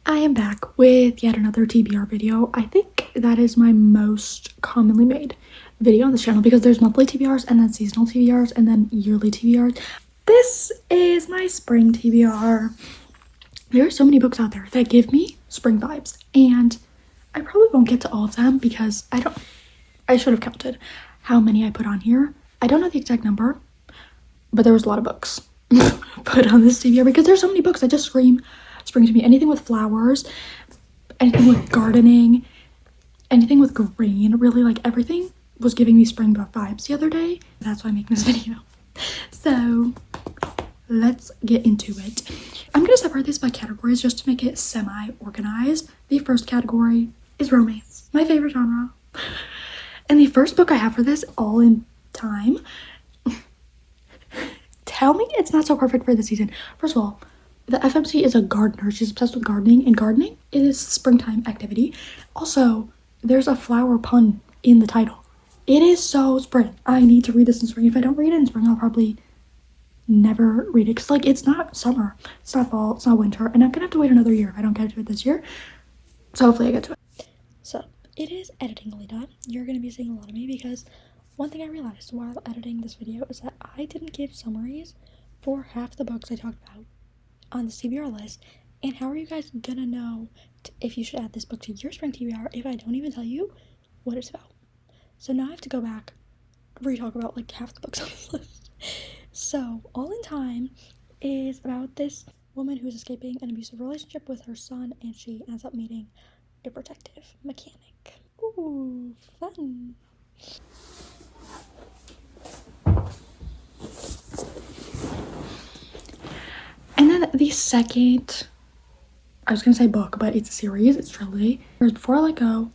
I am back with yet another TBR video. I think that is my most commonly made video on this channel because there's monthly TBRs and then seasonal TBRs and then yearly TBRs. This is my spring TBR. There are so many books out there that give me spring vibes, and I probably won't get to all of them because I should have counted how many I put on here. I don't know the exact number, but there was a lot of books put on this TBR because there's so many books that just scream spring to me. Anything with flowers, anything with gardening, anything with green, really, like everything was giving me spring vibes the other day. That's why I'm making this video. So let's get into it. I'm gonna separate this by categories just to make it semi-organized. The first category is romance, my favorite genre. And the first book I have for this all in time. Tell me it's not so perfect for this season. First of all, the FMC is a gardener. She's obsessed with gardening, and gardening is springtime activity. Also, there's a flower pun in the title. It is so spring. I need to read this in spring. If I don't read it in spring, I'll probably never read it. Because, like, it's not summer, it's not fall, it's not winter, and I'm gonna have to wait another year if I don't get to it this year. So hopefully I get to it. So, it is editingly done. You're gonna be seeing a lot of me because one thing I realized while editing this video is that I didn't give summaries for half the books I talked about on the TBR list, and how are you guys gonna know if you should add this book to your spring TBR if I don't even tell you what it's about? So now I have to go back, re-talk about like half the books on this list. So All in Time is about this woman who's escaping an abusive relationship with her son, and she ends up meeting a protective mechanic. Ooh, fun. And then the second, I was gonna say book, but it's a series, it's trilogy. There's Before I Let Go,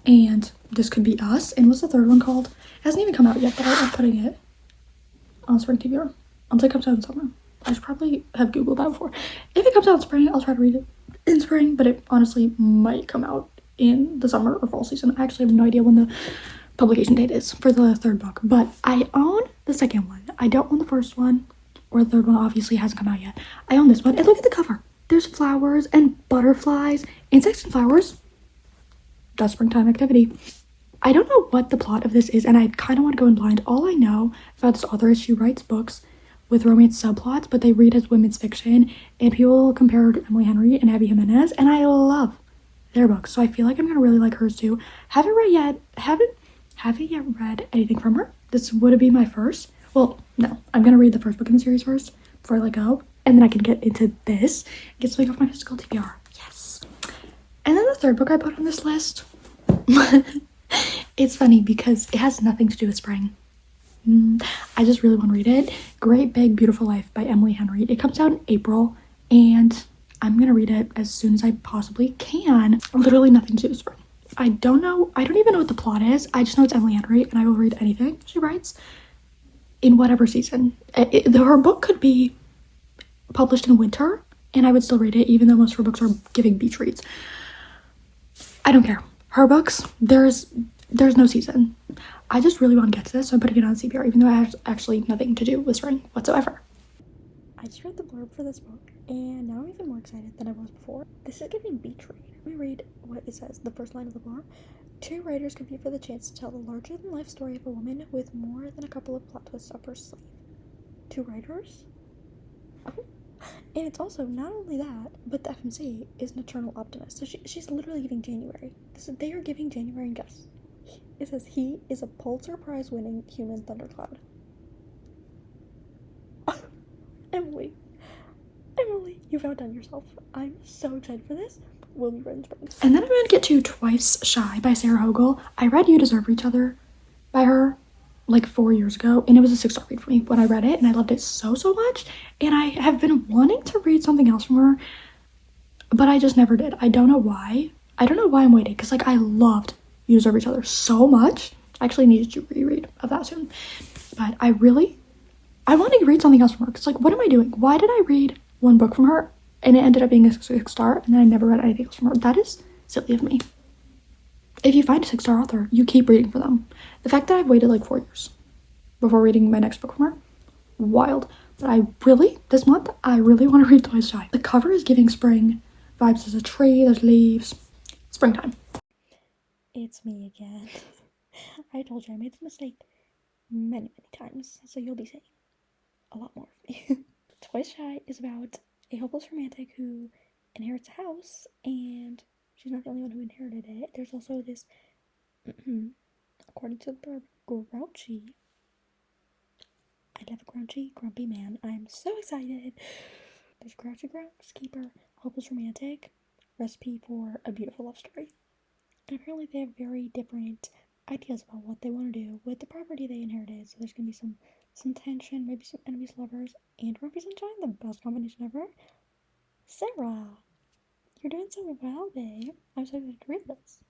and This Could Be Us, and what's the third one called? It hasn't even come out yet, but I'm putting it on spring TBR until it comes out in summer. I should probably have Googled that before. If it comes out in spring, I'll try to read it in spring, but it honestly might come out in the summer or fall season. I actually have no idea when the publication date is for the third book, but I own the second one. I don't own the first one, or the third one obviously hasn't come out yet. I own this one, and look at the cover. There's flowers and butterflies, insects and flowers. That's springtime activity. I don't know what the plot of this is, and I kind of want to go in blind. All I know about this author is she writes books with romance subplots, but they read as women's fiction, and people compare her to Emily Henry and Abby Jimenez, and I love their books, so I feel like I'm gonna really like hers too. Haven't yet read anything from her. This would be my first. Well, no, I'm gonna read the first book in the series first before I let go, and then I can get into this, get something off my physical TBR. Yes. And then the third book I put on this list, it's funny because it has nothing to do with spring. I just really want to read it. Great Big Beautiful Life by Emily Henry. It comes out in April, and I'm gonna read it as soon as I possibly can. Literally nothing to do with spring. I don't even know what the plot is. I just know it's Emily Henry, and I will read anything she writes in whatever season. Her book could be published in winter, and I would still read it, even though most of her books are giving beach reads. I don't care. Her books, there's no season. I just really want to get to this, so I'm putting it on CBR, even though it has actually nothing to do with spring whatsoever. I just read the blurb for this book, and now I'm even more excited than I was before. This is giving beach read. Let me read what it says, the first line of the blurb. Two writers compete for the chance to tell the larger-than-life story of a woman with more than a couple of plot twists up her sleeve. Two writers? Oh. And it's also not only that, but the FMC is an eternal optimist. So she's literally giving January. They are giving January, and guess. It says he is a Pulitzer Prize winning human thundercloud. Emily, you've outdone yourself. I'm so excited for this. Will be read in spring. And then I'm going to get to Twice Shy by Sarah Hogle. I read You Deserve Each Other by her like 4 years ago, and it was a 6-star read for me when I read it, and I loved it so much, and I have been wanting to read something else from her, but I just never did. I don't know why I'm waiting, because like I loved You Deserve Each Other so much. I actually needed to reread of that soon, but I want to read something else from her, because like, what am I doing? Why did I read one book from her and it ended up being a 6-star, and then I never read anything else from her? That is silly of me. If you find a 6-star author, you keep reading for them. The fact that I've waited like 4 years before reading my next book from her, wild. But this month, I really want to read Twice Shy. The cover is giving spring vibes. There's a tree, there's leaves. Springtime. It's me again. I told you I made this mistake many times, so you'll be seeing a lot more of me. Twice Shy is about a hopeless romantic who inherits a house, and she's not the only one who inherited it. There's also this, according to the grouchy, I love a grouchy, grumpy man. I'm so excited. There's grouchy groundskeeper, hopeless romantic, recipe for a beautiful love story. And apparently they have very different ideas about what they want to do with the property they inherited. So there's going to be some tension, maybe some enemies, lovers, and grumpy sunshine, the best combination ever. Sarah, you're doing so well, babe. I'm so excited to read this.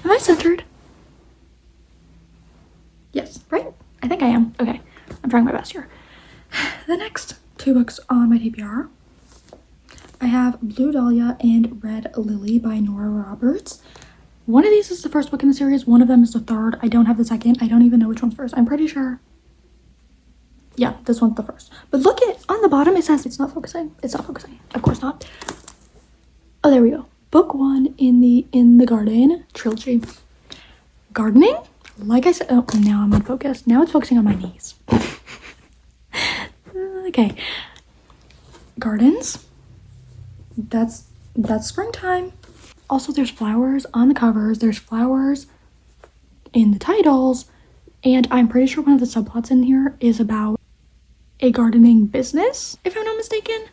Am I centered? Yes, right? I think I am. Okay, I'm trying my best here. The next two books on my TBR, I have Blue Dahlia and Red Lily by Nora Roberts. One of these is the first book in the series. One of them is the third. I don't have the second. I don't even know which one's first. I'm pretty sure. Yeah, this one's the first. But look at on the bottom, it says it's not focusing. It's not focusing. Of course not. Oh, there we go. Book one in the Garden trilogy. Gardening? Like I said, oh, now I'm unfocused. Now it's focusing on my knees. Okay. Gardens. That's springtime. Also, there's flowers on the covers. There's flowers in the titles. And I'm pretty sure one of the subplots in here is about a gardening business, if I'm not mistaken.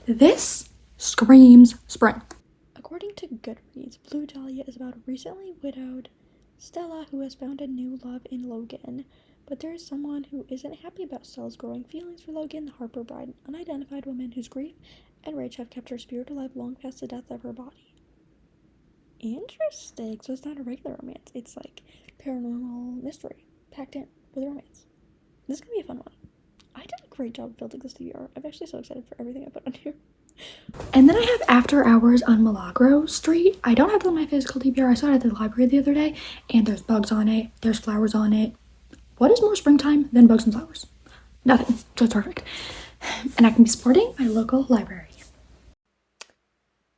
This screams spring. According to Goodreads, Blue Dahlia is about a recently widowed Stella who has found a new love in Logan. But there is someone who isn't happy about Stella's growing feelings for Logan, the Harper bride, an unidentified woman whose grief and rage have kept her spirit alive long past the death of her body. Interesting. So it's not a regular romance. It's like paranormal mystery packed in with romance. This is going to be a fun one. I did a great job building this TBR. I'm actually so excited for everything I put on here. And then I have After Hours on Milagro Street. I don't have it on my physical TBR. I saw it at the library the other day, and there's bugs on it. There's flowers on it. What is more springtime than bugs and flowers? Nothing. So it's perfect. And I can be supporting my local library.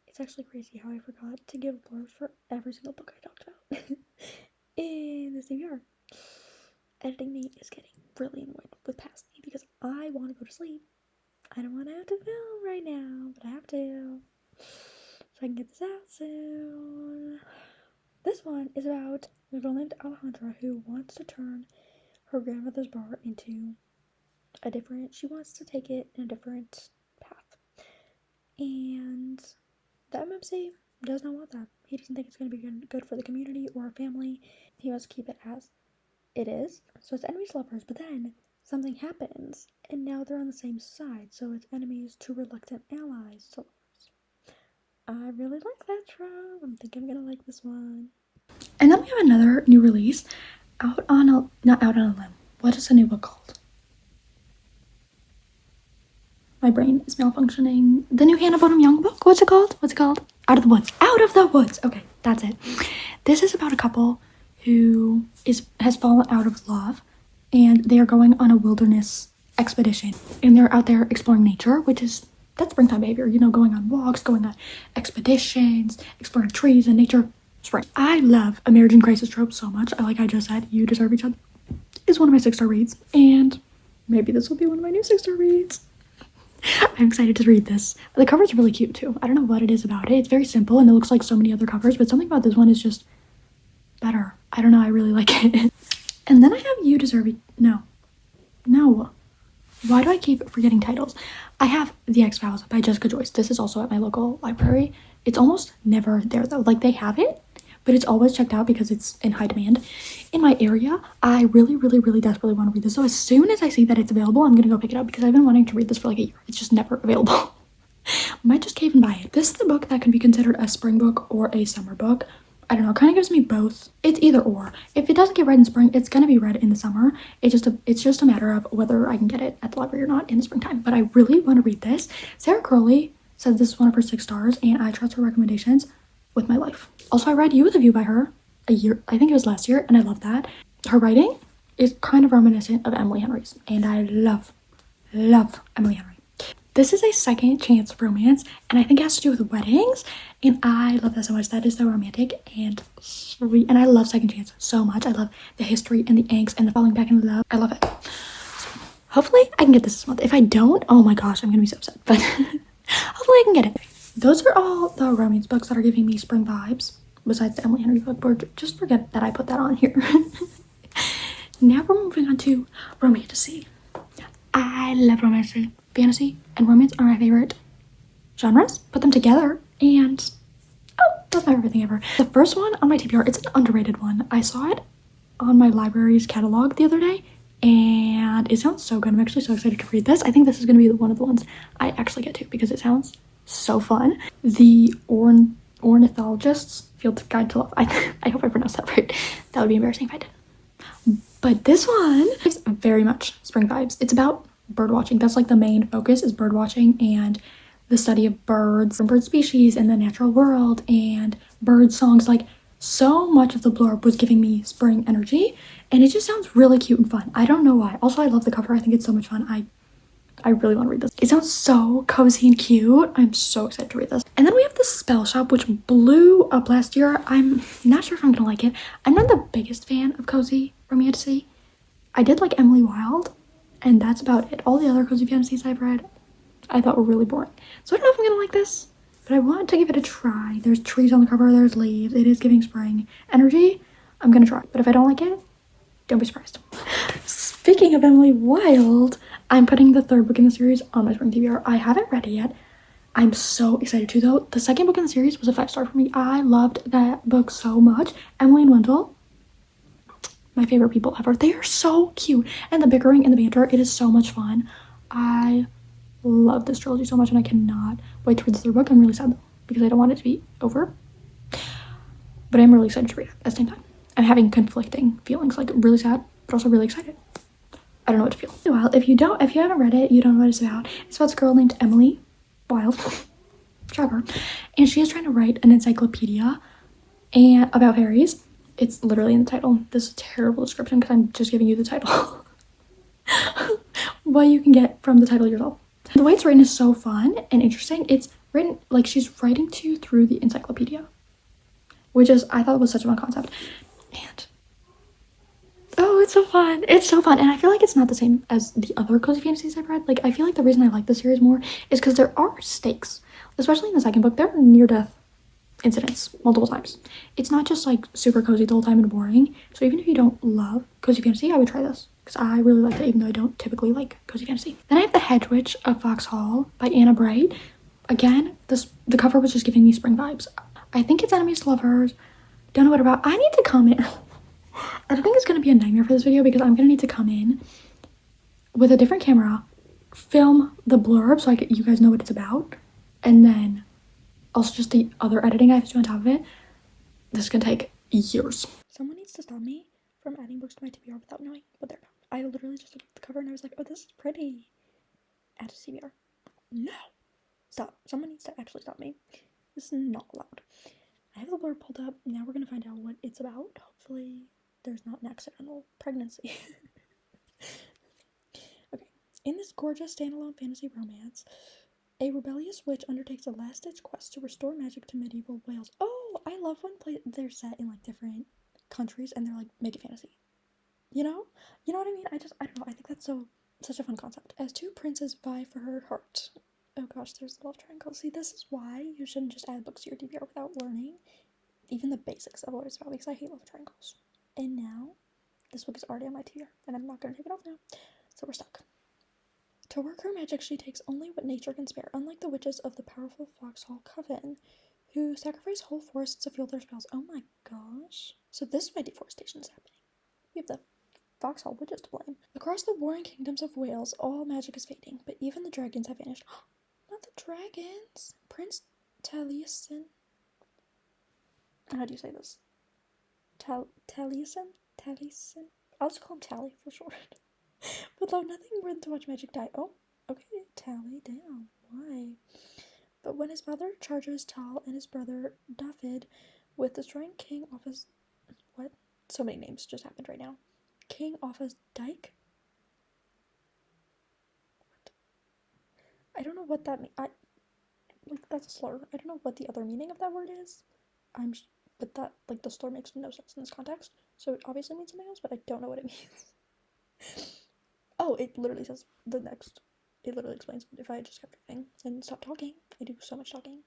It's actually crazy how I forgot to give blurbs for every single book I talked about in this TBR. Editing me is getting really annoyed with past me because I want to go to sleep. I don't want to have to film right now, but I have to. So I can get this out soon. This one is about a girl named Alejandra who wants to turn her grandmother's bar into she wants to take it in a different path. And the MMC does not want that. He doesn't think it's going to be good for the community or family. He wants to keep it as it is. So it's enemies, lovers, but then something happens, and now they're on the same side. So it's enemies to reluctant allies to lovers. I really like that trope. I think I'm going to like this one. And then we have another new release, not out on a limb. What is the new book called? My brain is malfunctioning. The new Hannah Bonham Young book. What's it called? Out of the Woods. Out of the Woods. Okay, that's it. This is about a couple who has fallen out of love, and they are going on a wilderness expedition, and they're out there exploring nature, that's springtime behavior. Going on walks, going on expeditions, exploring trees and nature. Spring. I love a marriage and crisis trope so much. Like I just said, You Deserve Each Other is one of my 6-star reads, and maybe this will be one of my new 6-star reads. I'm excited to read this. The cover's really cute too. I don't know what it is about it. It's very simple and it looks like so many other covers, but something about this one is just better. I don't know. I really like it. And then I have You Deserve No. Why do I keep forgetting titles? I have The X-Files by Jessica Joyce. This is also at my local library. It's almost never there though. Like they have it, but it's always checked out because it's in high demand. In my area, I really, really, really desperately want to read this. So as soon as I see that it's available, I'm going to go pick it up because I've been wanting to read this for like a year. It's just never available. Might just cave and buy it. This is the book that can be considered a spring book or a summer book. I don't know, it kind of gives me both. It's either or. If it doesn't get read in spring, it's going to be read in the summer. It's just a matter of whether I can get it at the library or not in the springtime. But I really want to read this. Sarah Crowley said this is one of her 6 stars, and I trust her recommendations with my life. Also, I read You with a View by her I think it was last year, and I love that. Her writing is kind of reminiscent of Emily Henry's, and I love Emily Henry. This is a second chance romance, and I think it has to do with weddings, and I love that so much. That is so romantic and sweet, and I love second chance so much. I love the history and the angst and the falling back in love. I love it. So hopefully I can get this month. If I don't, oh my gosh, I'm gonna be so upset, but hopefully I can get it. Those are all the romance books that are giving me spring vibes, besides the Emily Henry book, but just forget that I put that on here. Now we're moving on to romantasy. I love romantasy. Fantasy and romance are my favorite genres. Put them together and oh, that's my favorite thing ever. The first one on my TBR, it's an underrated one. I saw it on my library's catalog the other day and it sounds so good. I'm actually so excited to read this. I think this is going to be one of the ones I actually get to because it sounds so fun. The Ornithologist's Field Guide to Love. I hope I pronounced that right. That would be embarrassing if I didn't. But this one is very much spring vibes. It's about bird watching. That's like the main focus is bird watching and the study of birds and bird species and the natural world and bird songs. Like so much of the blurb was giving me spring energy and it just sounds really cute and fun. I don't know why. Also, I love the cover. I think it's so much fun. I really want to read this. It sounds so cozy and cute. I'm so excited to read this. And then we have the Spell Shop, which blew up last year. I'm not sure if I'm gonna like it. I'm not the biggest fan of cozy romantasy. I did like Emily Wilde, and that's about it. All the other cozy fantasies I've read, I thought were really boring. So I don't know if I'm gonna like this, but I want to give it a try. There's trees on the cover, there's leaves. It is giving spring energy. I'm gonna try, but if I don't like it, don't be surprised. Speaking of Emily Wilde, I'm putting the third book in the series on my spring TBR. I haven't read it yet. I'm so excited to though. The second book in the series was a 5-star for me. I loved that book so much. Emily and Wendell, my favorite people ever. They are so cute. And the bickering and the banter, it is so much fun. I love this trilogy so much and I cannot wait to read the third book. I'm really sad though because I don't want it to be over. But I'm really excited to read it at the same time. I'm having conflicting feelings, like really sad, but also really excited. I don't know what to feel. Well, if you haven't read it, you don't know what it's about. It's about this girl named Emily Wilde, Trevor, and she is trying to write an encyclopedia and about fairies. It's literally in the title. This is a terrible description because I'm just giving you the title. What you can get from the title yourself. The way it's written is so fun and interesting. It's written like she's writing to you through the encyclopedia, which is, I thought was such a fun concept. And oh, it's so fun. It's so fun. And I feel like it's not the same as the other cozy fantasies I've read. Like, I feel like the reason I like the series more is because there are stakes. Especially in the second book, there are near-death incidents multiple times. It's not just like super cozy the whole time and boring. So even if you don't love cozy fantasy, I would try this. Because I really like it, even though I don't typically like cozy fantasy. Then I have The Hedge Witch of Foxhall by Anna Bright. Again, the cover was just giving me spring vibes. I think it's enemies to lovers. Don't know what about. I need to comment. I think it's going to be a nightmare for this video because I'm going to need to come in with a different camera, film the blurb so you guys know what it's about, and then also just the other editing I have to do on top of it. This is going to take years. Someone needs to stop me from adding books to my TBR without knowing what they're about. I literally just looked at the cover and I was like, oh, this is pretty. Add to TBR. No. Stop. Someone needs to actually stop me. This is not allowed. I have the blurb pulled up. Now we're going to find out what it's about. Hopefully there's not an accidental pregnancy. Okay. In this gorgeous standalone fantasy romance, a rebellious witch undertakes a last-ditch quest to restore magic to medieval Wales. Oh, I love when they're set in like different countries and they're like make it fantasy. You know what I mean? I don't know. I think that's such a fun concept. As two princes vie for her heart. Oh gosh, there's the love triangle. See, this is why you shouldn't just add books to your TBR without learning even the basics of what it's about, because I hate love triangles. And now, this book is already on my TBR, and I'm not going to take it off now, so we're stuck. To work her magic, she takes only what nature can spare, unlike the witches of the powerful Foxhall Coven, who sacrifice whole forests to fuel their spells. Oh my gosh. So this is why deforestation is happening. We have the Foxhall witches to blame. Across the warring kingdoms of Wales, all magic is fading, but even the dragons have vanished. Not the dragons! Prince Taliesin. How do you say this? Taliesin? I'll just call him Tally for short. Without nothing more than to watch magic die. Oh, okay, Tally, damn. Why? But when his father charges Tal and his brother David with destroying King Offa's... What? So many names just happened right now. King Offa's Dyke? I don't know what that means. Like, that's a slur. I don't know what the other meaning of that word is. But that, like, the slur makes no sense in this context. So it obviously means something else, but I don't know what it means. Oh, it literally says the next. It literally explains it if I just kept reading and stopped talking. I do so much talking.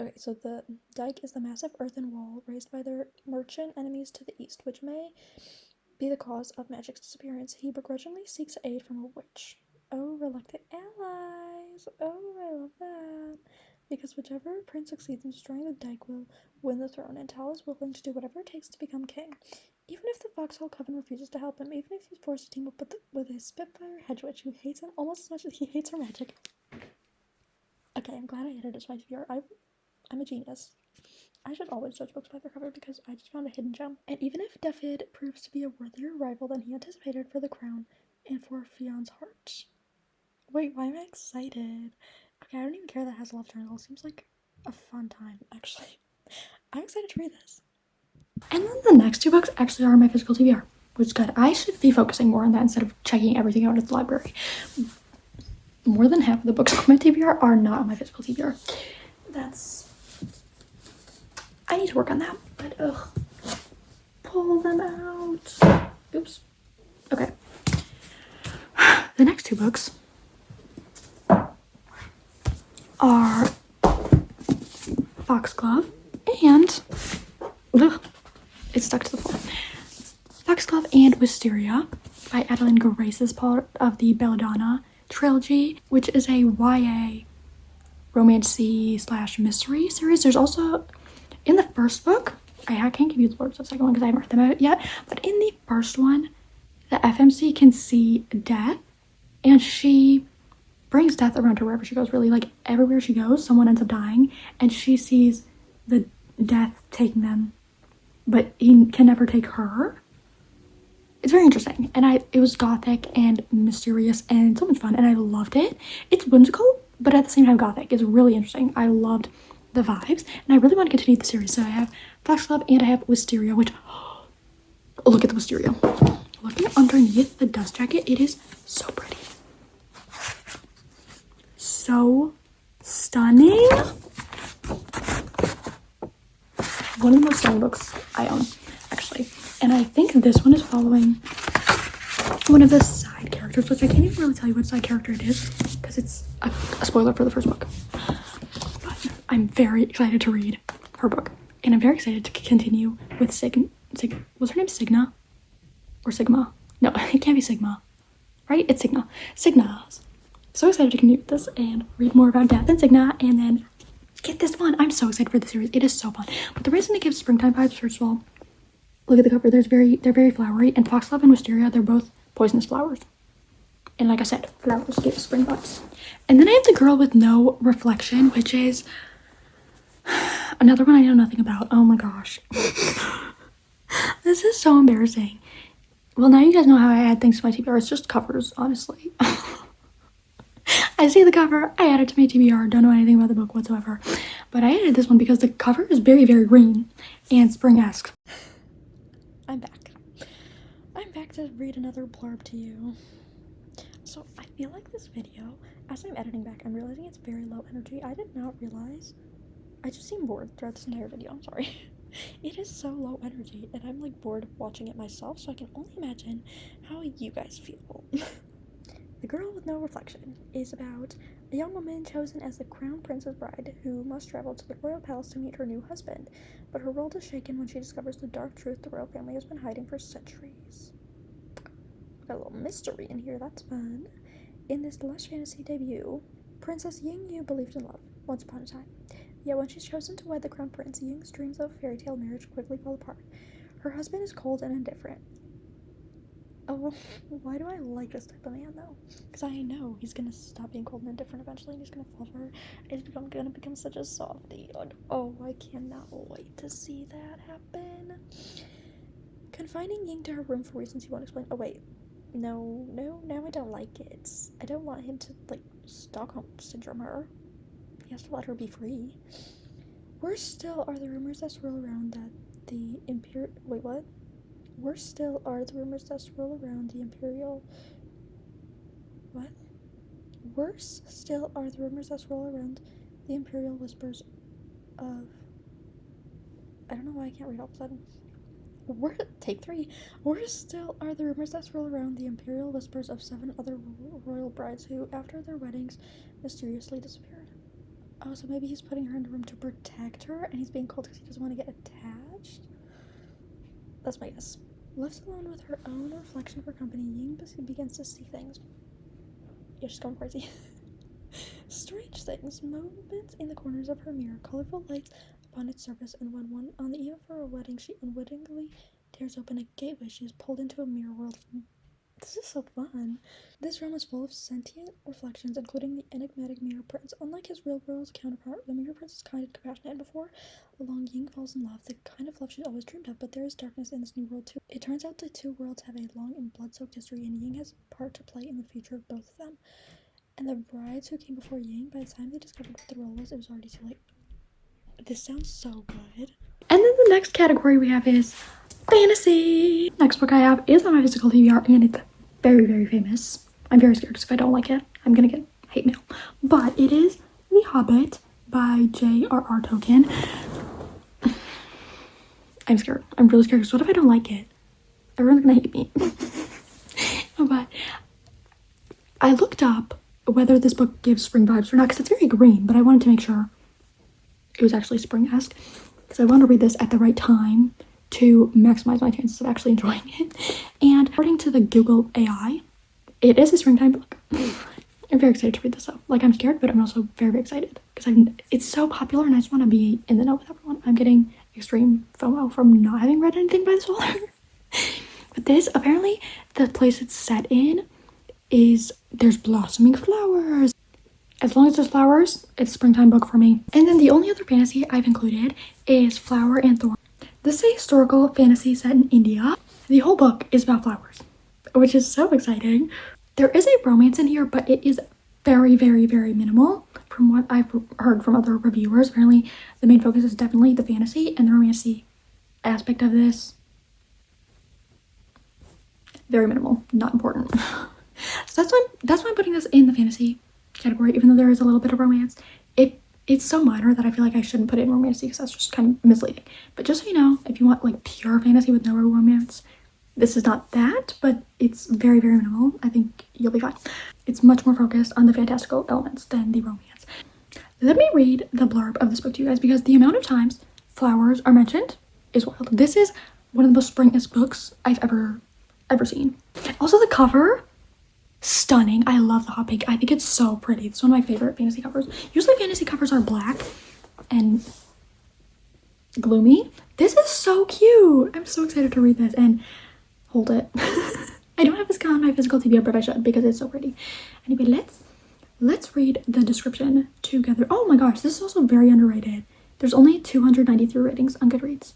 Okay, so the dike is the massive earthen wall raised by their merchant enemies to the east, which may be the cause of magic's disappearance. He begrudgingly seeks aid from a witch. Oh, reluctant allies. Oh, I love that. Because whichever prince succeeds in destroying the dike will win the throne, and Tal is willing to do whatever it takes to become king. Even if the Foxhole Coven refuses to help him, even if he's forced to team up with his Spitfire hedge witch who hates him almost as much as he hates her magic. Okay, I'm glad I added it to my TBR. I'm a genius. I should always judge books by their cover because I just found a hidden gem. And even if David proves to be a worthier rival than he anticipated for the crown and for Fion's heart. Wait, why am I excited? Okay, I don't even care that it has a love triangle. Seems like a fun time, actually. I'm excited to read this. And then the next two books actually are my physical TBR, which is good. I should be focusing more on that instead of checking everything out at the library. More than half of the books on my TBR are not on my physical TBR. I need to work on that, but ugh. Pull them out. Oops. Okay. The next two books are Foxglove and it's stuck to the floor. Foxglove and Wisteria by Adeline Grace, part of the Belladonna trilogy, which is a YA romance-y/mystery series. There's also, in the first book, I can't give you the words of the second one because I haven't read them out yet, but in the first one, the FMC can see death, and she brings death around her wherever she goes. Really, like, everywhere she goes, someone ends up dying, and she sees the death taking them, but he can never take her. It's very interesting, and it was gothic and mysterious and so much fun, and I loved it. It's whimsical, but at the same time gothic. It's really interesting. I loved the vibes, and I really want to continue the series. So I have Foxglove and I have Wisteria, which, oh, look at the Wisteria. Looking underneath the dust jacket, it is so pretty. So stunning. One of the most stunning books I own, actually. And I think this one is following one of the side characters, which I can't even really tell you what side character it is because it's a spoiler for the first book. But I'm very excited to read her book, and I'm very excited to continue with was her name Signa? Or Sigma? No, it can't be Sigma. Right? It's Signa. Signa's. So excited to continue with this and read more about Death and Signa, and then get this one. I'm so excited for the series. It is so fun. But the reason it gives springtime vibes, first of all, look at the cover. They're very flowery, and Foxglove and Wisteria, they're both poisonous flowers. And like I said, flowers give spring vibes. And then I have The Girl with No Reflection, which is another one I know nothing about. Oh my gosh. This is so embarrassing. Well, now you guys know how I add things to my TBR. It's just covers, honestly. I see the cover, I add it to my TBR, don't know anything about the book whatsoever. But I added this one because the cover is very green and spring-esque. I'm back. I'm back to read another blurb to you. So I feel like this video, as I'm editing back, I'm realizing it's very low energy. I did not realize. I just seem bored throughout this entire video, I'm sorry. It is so low energy, and I'm like bored watching it myself, so I can only imagine how you guys feel. The Girl with No Reflection is about a young woman chosen as the crown prince's bride who must travel to the royal palace to meet her new husband, but her world is shaken when she discovers the dark truth the royal family has been hiding for centuries. Got a little mystery in here, that's fun. In this lush fantasy debut, Princess Ying Yu believed in love once upon a time. Yet when she's chosen to wed the crown prince, Ying's dreams of a fairy tale marriage quickly fall apart. Her husband is cold and indifferent. Oh, why do I like this type of man, though? Because I know he's gonna stop being cold and indifferent eventually, and he's gonna fall for her. He's gonna become such a softie. Oh, I cannot wait to see that happen. Confining Ying to her room for reasons he won't explain. Oh, wait. No, now I don't like it. I don't want him to, like, Stockholm Syndrome her. He has to let her be free. Worse still are the rumors that swirl around that the Wait, what? Worse still are the rumors that swirl around the Imperial... What? Worse still are the rumors that swirl around the imperial whispers of... I don't know why I can't read all of a sudden. Take 3. Worse still are the rumors that swirl around the imperial whispers of 7 other royal brides who, after their weddings, mysteriously disappeared. Oh, so maybe he's putting her in a room to protect her, and he's being cold because he doesn't want to get attached? That's my guess. Left alone with her own reflection of her company, Ying begins to see things. Yeah, she's going crazy. Strange things, moments in the corners of her mirror, colorful lights upon its surface, and when one on the eve of her wedding, she unwittingly tears open a gateway, she is pulled into a mirror world. This is so fun. This realm is full of sentient reflections, including the enigmatic Mirror Prince. Unlike his real-world counterpart, the Mirror Prince is kind and compassionate, and before long, Ying falls in love, the kind of love she's always dreamed of, but there is darkness in this new world too. It turns out the two worlds have a long and blood-soaked history, and Ying has a part to play in the future of both of them. And the brides who came before Ying, by the time they discovered what the role was, it was already too late. This sounds so good. And then the next category we have is fantasy. Next book I have is on my physical TBR, and it's very, very famous. I'm very scared because if I don't like it, I'm gonna get hate mail. But it is The Hobbit by J.R.R. Tolkien. I'm scared. I'm really scared because what if I don't like it? Everyone's gonna hate me. But I looked up whether this book gives spring vibes or not because it's very green, but I wanted to make sure it was actually spring-esque because I want to read this at the right time to maximize my chances of actually enjoying it. And according to the Google AI, it is a springtime book. I'm very excited to read this though. Like, I'm scared, but I'm also very, very excited because it's so popular and I just want to be in the know with everyone. I'm getting extreme FOMO from not having read anything by this author. But this, apparently, the place it's set in there's blossoming flowers. As long as there's flowers, it's a springtime book for me. And then the only other fantasy I've included is Flower and Thorn. This is a historical fantasy set in India. The whole book is about flowers, which is so exciting. There is a romance in here, but it is very, very, very minimal from what I've heard from other reviewers. Apparently, the main focus is definitely the fantasy and the romancy aspect of this. Very minimal, not important. So that's why I'm putting this in the fantasy category, even though there is a little bit of romance. It's so minor that I feel like I shouldn't put it in romancy because that's just kind of misleading. But just so you know, if you want like pure fantasy with no romance, this is not that, but it's very, very minimal. I think you'll be fine. It's much more focused on the fantastical elements than the romance. Let me read the blurb of this book to you guys because the amount of times flowers are mentioned is wild. This is one of the most spring-esque books I've ever seen. Also, the cover, stunning. I love the hot pink. I think it's so pretty. It's one of my favorite fantasy covers. Usually fantasy covers are black and gloomy. This is so cute. I'm so excited to read this and hold it. I don't have this on my physical TBR, but I should because it's so pretty. Anyway, let's read the description together. Oh my gosh, this is also very underrated. There's only 293 ratings on Goodreads,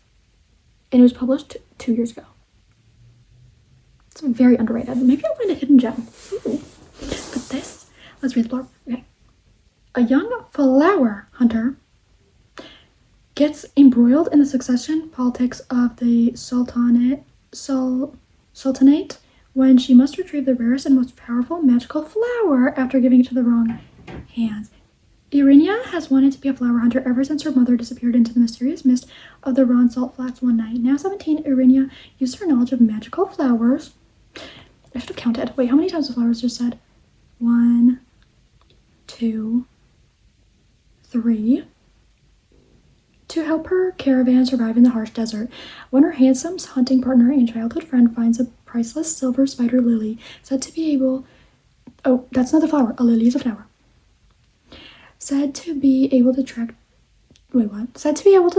and it was published 2 years ago. It's very underrated. Maybe I'll find a hidden gem. Ooh. But this, let's read the blurb. Okay. A young flower hunter gets embroiled in the succession politics of the sultanate when she must retrieve the rarest and most powerful magical flower after giving it to the wrong hands. Irenia has wanted to be a flower hunter ever since her mother disappeared into the mysterious mist of the Ron Salt Flats one night. Now 17, Irenia used her knowledge of magical flowers. I should have counted. Wait, how many times the flowers just said? 1, 2, 3. To help her caravan survive in the harsh desert. When her handsome hunting partner and childhood friend finds a priceless silver spider lily, said to be able... Oh, that's not the flower. A lily is a flower. Said to be able to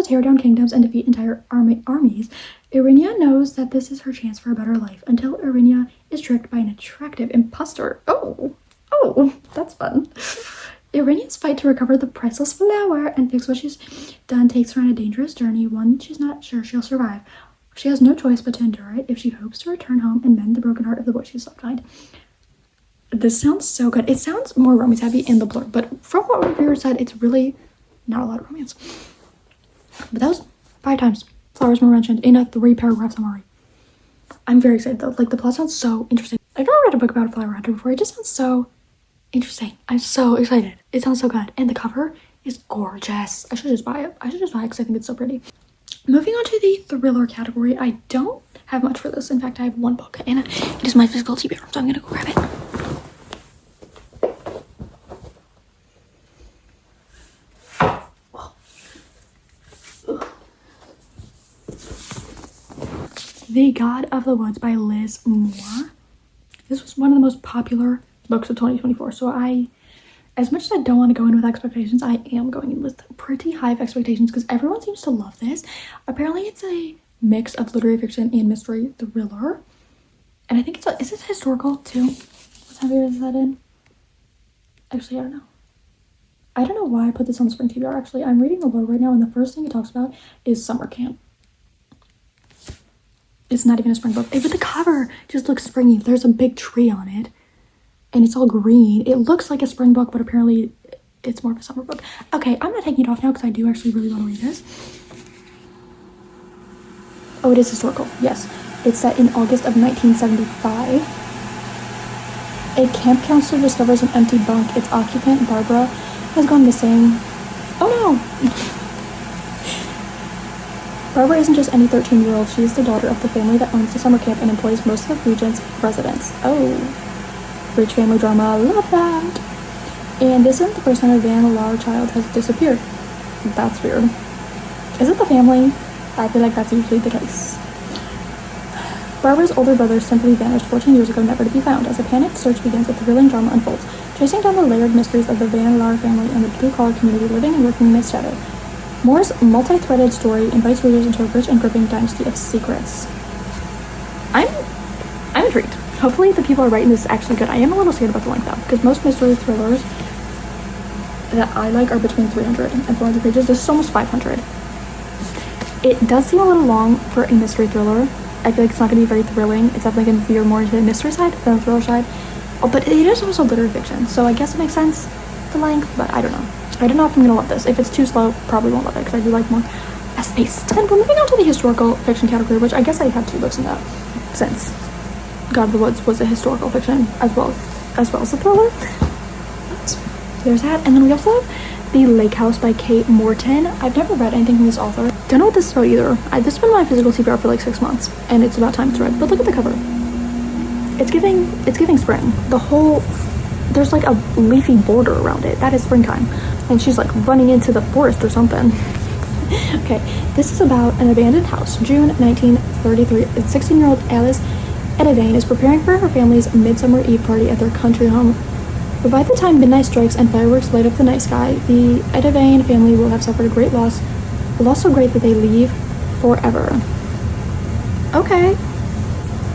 tear down kingdoms and defeat entire armies, Irenia knows that this is her chance for a better life, until Irenia is tricked by an attractive impostor. Oh, that's fun. Irenia's fight to recover the priceless flower and fix what she's done takes her on a dangerous journey, one she's not sure she'll survive. She has no choice but to endure it if she hopes to return home and mend the broken heart of the boy she's left behind. This sounds so good. It sounds more romance heavy in the blurb, but from what reviewers said, it's really not a lot of romance. But that was 5 times flowers were mentioned in a 3-paragraph summary. I'm very excited though. Like, the plot sounds so interesting. I've never read a book about a flower hunter before. It just sounds so Interesting. I'm so excited. It sounds so good. And the cover is gorgeous. I should just buy it. Because I think it's so pretty. Moving on to the thriller category. I don't have much for this. In fact, I have one book and it is my physical TBR. So I'm gonna go grab it. The God of the Woods by Liz Moore. This was one of the most popular books of 2024. So as much as I don't want to go in with expectations, I am going in with pretty high expectations because everyone seems to love this. Apparently it's a mix of literary fiction and mystery thriller. And I think is it historical too? What time period is that in? Actually, I don't know. I don't know why I put this on the spring TBR. Actually, I'm reading the Lord right now and the first thing it talks about is summer camp. It's not even a spring book. But the cover just looks springy. There's a big tree on it. And it's all green. It looks like a spring book, but apparently it's more of a summer book. Okay, I'm not taking it off now because I do actually really want to read this. Oh, it is historical. Yes. It's set in August of 1975. A camp counselor discovers an empty bunk. Its occupant, Barbara, has gone missing. Oh no! Barbara isn't just any 13-year-old. She is the daughter of the family that owns the summer camp and employs most of the region's residents. Oh. Rich family drama, love that. And this isn't the first time a Van Laar child has disappeared. That's weird. Is it the family? I feel like that's usually the case. Barbara's older brother simply vanished 14 years ago, never to be found. As a panicked search begins, a thrilling drama unfolds, tracing down the layered mysteries of the Van Laar family and the blue-collar community living and working in its shadow. Moore's multi-threaded story invites readers into a rich and gripping dynasty of secrets. I'm intrigued. Hopefully the people are writing this actually good. I am a little scared about the length though, because most mystery thrillers that I like are between 300 and 400 pages. This is almost 500. It does seem a little long for a mystery thriller. I feel like it's not going to be very thrilling. It's definitely going to veer more into the mystery side than the thriller side. Oh, but it is also literary fiction, so I guess it makes sense, the length, but I don't know. I don't know if I'm going to love this. If it's too slow, probably won't love it, because I do like more fast-paced. And we're moving on to the historical fiction category, which I guess I have 2 books in that, since God of the Woods was a historical fiction as well as a thriller. There's that. And then we also have The Lake House by Kate Morton. I've never read anything from this author. Don't know what this is about either. This has been my physical TBR for like 6 months, and it's about time to read. But look at the cover. It's giving spring. There's like a leafy border around it. That is springtime. And she's like running into the forest or something. Okay, this is about an abandoned house. June 1933. 16-year-old Alice Edavane is preparing for her family's midsummer eve party at their country home. But by the time midnight strikes and fireworks light up the night sky, the Edavane family will have suffered a great loss. A loss so great that they leave forever. Okay.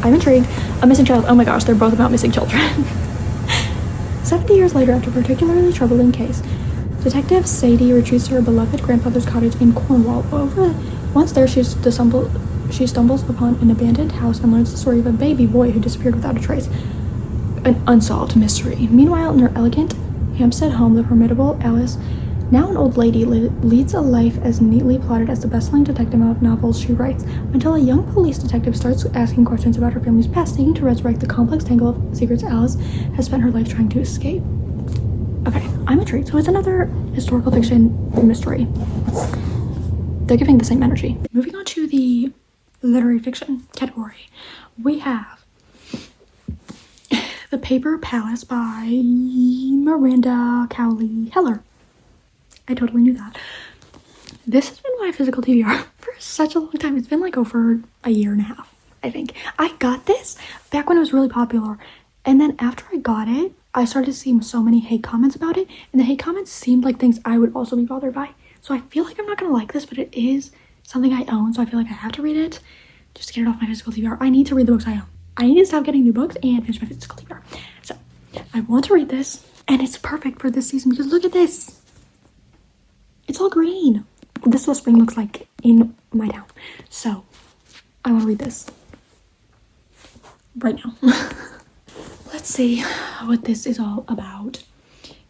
I'm intrigued. A missing child. Oh my gosh, they're both about missing children. 70 years later, after a particularly troubling case, Detective Sadie retreats to her beloved grandfather's cottage in Cornwall. Once there, she stumbles upon an abandoned house and learns the story of a baby boy who disappeared without a trace. An unsolved mystery. Meanwhile, in her elegant Hampstead home, the formidable Alice, now an old lady, leads a life as neatly plotted as the best-selling detective novels she writes, until a young police detective starts asking questions about her family's past, seeking to resurrect the complex tangle of secrets Alice has spent her life trying to escape. Okay, I'm intrigued. So it's another historical fiction mystery. They're giving the same energy. Moving on to the literary fiction category, we have The Paper Palace by Miranda Cowley Heller. I totally knew that. This has been my physical TBR for such a long time. It's been like over a year and a half, I think. I got this back when it was really popular. And then after I got it, I started seeing so many hate comments about it. And the hate comments seemed like things I would also be bothered by. So I feel like I'm not going to like this, but it is something I own. So I feel like I have to read it just to get it off my physical TBR. I need to read the books I own. I need to stop getting new books and finish my physical TBR. So I want to read this. And it's perfect for this season because look at this. It's all green. This is what spring looks like in my town. So I want to read this right now. Let's see what this is all about.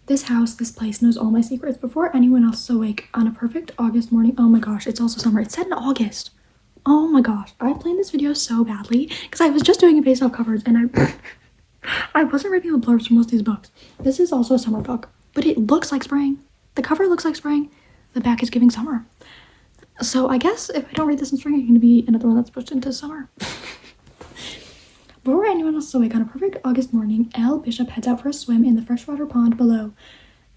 This house, this place knows all my secrets before anyone else is awake on a perfect August morning. Oh my gosh, it's also summer. It's set in August. Oh my gosh, I planned this video so badly because I was just doing it based off covers and I wasn't reading the blurbs for most of these books. This is also a summer book, but it looks like spring. The cover looks like spring. The back is giving summer. So I guess if I don't read this in spring, it's going to be another one that's pushed into summer. Before anyone else is awake on a perfect August morning, Elle Bishop heads out for a swim in the freshwater pond below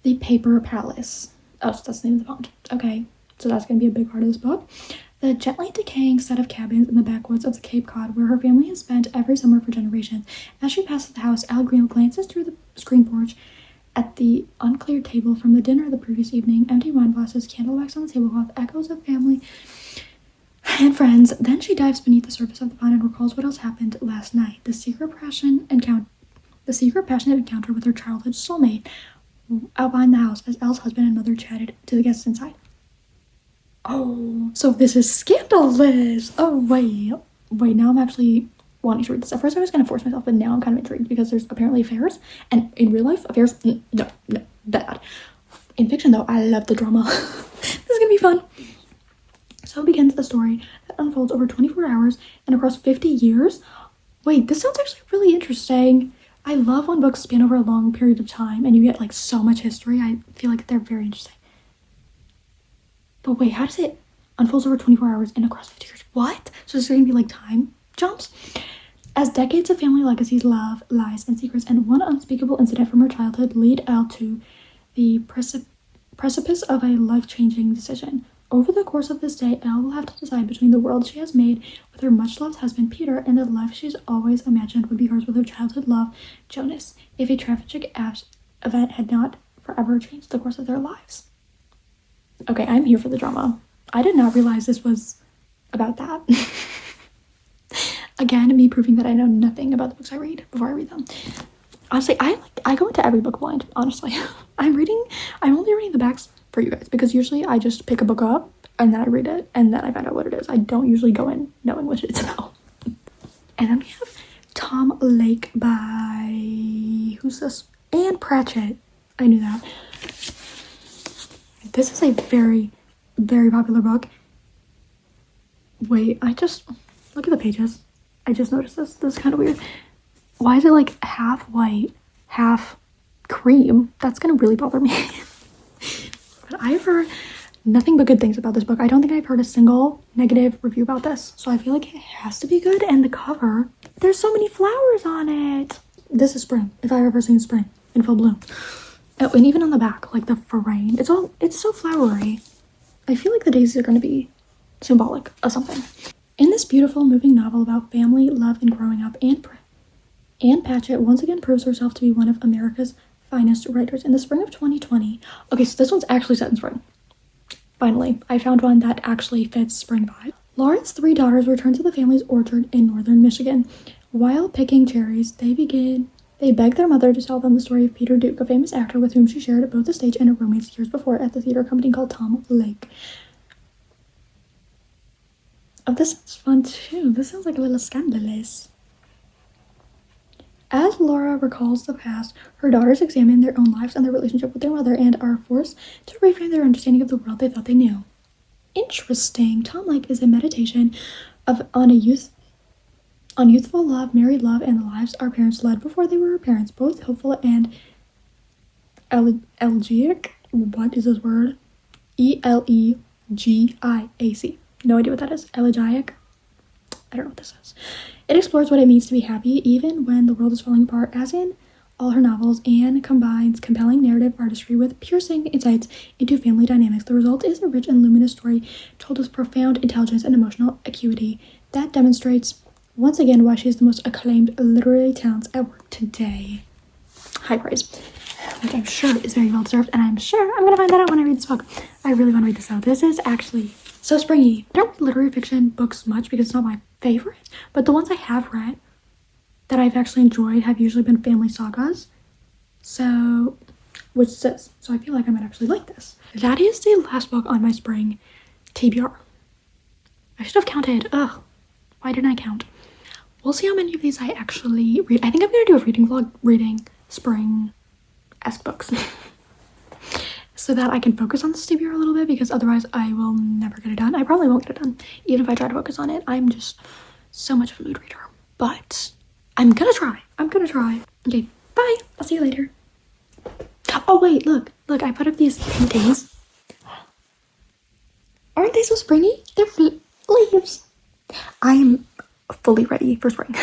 the Paper Palace. Oh, so that's the name of the pond. Okay, so that's going to be a big part of this book. The gently decaying set of cabins in the backwoods of the Cape Cod, where her family has spent every summer for generations. As she passes the house, Elle Green glances through the screen porch at the uncleared table from the dinner the previous evening. Empty wine glasses, candle wax on the tablecloth, echoes of family and friends. Then she dives beneath the surface of the pond and recalls what else happened last night. The secret passionate encounter with her childhood soulmate out behind the house as Elle's husband and mother chatted to the guests inside. Oh, so this is scandalous. Oh, wait, now I'm actually wanting to read this. At first I was going to force myself, but now I'm kind of intrigued because there's apparently affairs, and in real life, affairs, no, bad. In fiction, though, I love the drama. This is going to be fun. So begins the story that unfolds over 24 hours and across 50 years. Wait, this sounds actually really interesting. I love when books span over a long period of time and you get like so much history. I feel like they're very interesting. But wait, how does it unfolds over 24 hours and across 50 years? What? So there's going to be like time jumps? As decades of family legacies, love, lies, and secrets, and one unspeakable incident from her childhood lead Elle to the precipice of a life-changing decision. Over the course of this day, Elle will have to decide between the world she has made with her much-loved husband, Peter, and the life she's always imagined would be hers with her childhood love, Jonas, if a tragic event had not forever changed the course of their lives. Okay, I'm here for the drama. I did not realize this was about that. Again, me proving that I know nothing about the books I read before I read them. Honestly, I go into every book blind, honestly. I'm only reading the backs for you guys because usually I just pick a book up and then I read it and then I find out what it is. I don't usually go in knowing what it's about. And then we have Tom Lake by, who's this? Anne Pratchett. I knew that. This is a very, very popular book. Wait, look at the pages. I just noticed this. This is kind of weird. Why is it like half white, half cream? That's gonna really bother me. But I've heard nothing but good things about this book. I don't think I've heard a single negative review about this. So I feel like it has to be good. And the cover, there's so many flowers on it. This is spring, if I've ever seen spring in full bloom. Oh, and even on the back, like the frame, it's so flowery. I feel like the daisies are gonna be symbolic of something. In this beautiful, moving novel about family, love, and growing up, Anne Pratchett once again proves herself to be one of America's finest writers. In the spring of 2020, okay, so this one's actually set in spring. Finally, I found one that actually fits spring vibe. Laura's 3 daughters return to the family's orchard in northern Michigan. While picking cherries, they beg their mother to tell them the story of Peter Duke, a famous actor with whom she shared both a stage and a romance years before at the theater company called Tom Lake. Oh, this sounds fun too. This sounds like a little scandalous. As Laura recalls the past, her daughters examine their own lives and their relationship with their mother and are forced to reframe their understanding of the world they thought they knew. Interesting. Tom Lake is a meditation on youthful love, married love, and the lives our parents led before they were parents, both hopeful and elegiac. What is this word? Elegiac. No idea what that is. Elegiac. I don't know what this is. It explores what it means to be happy even when the world is falling apart. As in all her novels, Anne combines compelling narrative artistry with piercing insights into family dynamics. The result is a rich and luminous story told with profound intelligence and emotional acuity that demonstrates once again why she is the most acclaimed literary talent at work today. High praise. Which I'm sure is very well deserved, and I'm sure I'm gonna find that out when I read this book. I really want to read this out. This is actually so springy. I don't read literary fiction books much because it's not my favorite, but the ones I have read that I've actually enjoyed have usually been family sagas. So I feel like I might actually like this. That is the last book on my spring TBR. I should have counted. Ugh, why didn't I count? We'll see how many of these I actually read. I think I'm gonna do a reading vlog reading spring-esque books. So that I can focus on this TBR a little bit, because otherwise I will never get it done. I probably won't get it done, even if I try to focus on it. I'm just so much of a mood reader. But I'm gonna try. Okay, bye. I'll see you later. Oh wait, look, I put up these paintings. Aren't they so springy? They're leaves. I am fully ready for spring.